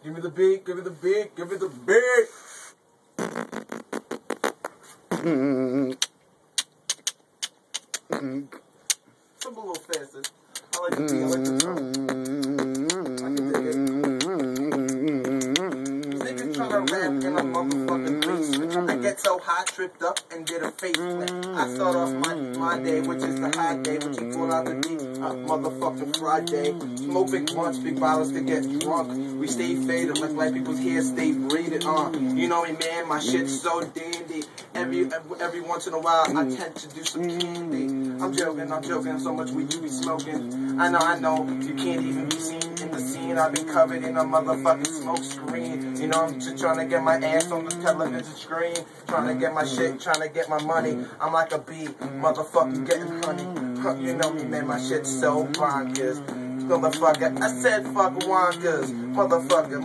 Give me the beat, give me the beat, give me the beat. Some a little faster. I like the beat, I like the tone. I can dig it. Niggas tryna rap in a motherfucking basement. I get so high, tripped up, and did a face flip. I start off my day, which is the high day, which you pull out the beat, motherfucking Friday. Smoke big blunts, big bottles to get drunk. We stay faded, like white people's hair stay braided. You know me, man, my shit's so dandy. Every once in a while, I tend to do some candy. I'm joking, so much weed you be smoking. I know, you can't even be seen in the scene. I've been covered in a motherfucking smoke screen. You know, I'm just trying to get my ass on the television screen. Trying to get my shit, trying to get my money. I'm like a bee, motherfucking getting honey. You know me, man, my shit's so bonkers. Motherfucker, I said fuck wonkers. Motherfucker.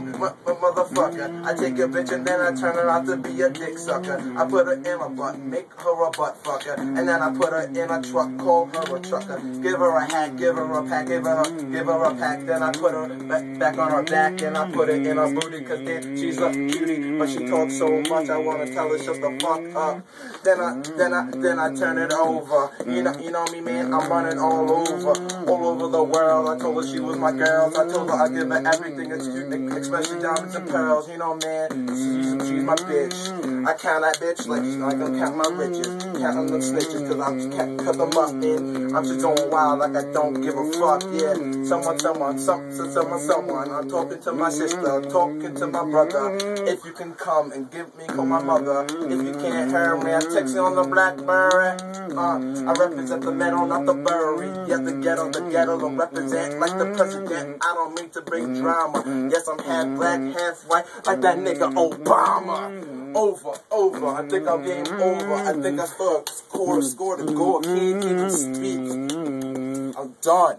I take a bitch and then I turn her out to be a dick sucker. I put her in a butt, make her a butt fucker. And then I put her in a truck, call her a trucker. Give her a hat, give her a pack, give her a pack. Then I put her back on her back and I put her in her booty. Cause then she's a beauty, but she talks so much I wanna tell her shut the fuck up. Then I turn it over. You know me, man, I'm running all over the world. I told her she was my girl. I told her I'd give her everything, especially diamonds and pearls. You know, man, she's my bitch. I count that bitch like I can count my riches, counting them snitches, cause I'm cut them up in. I'm just going wild like I don't give a fuck. Yeah, someone. I'm talking to my sister, talking to my brother. If you can come and give me call my mother. If you can't hear me, I text you on the BlackBerry. I represent the metal, not the bury. Yeah, the ghetto, don't represent like the president. I don't mean to bring drama. Yes, I'm half black, half white, like that nigga Obama. Over. I think I'm game over. I think I scored a goal. Can't even speak. I'm done.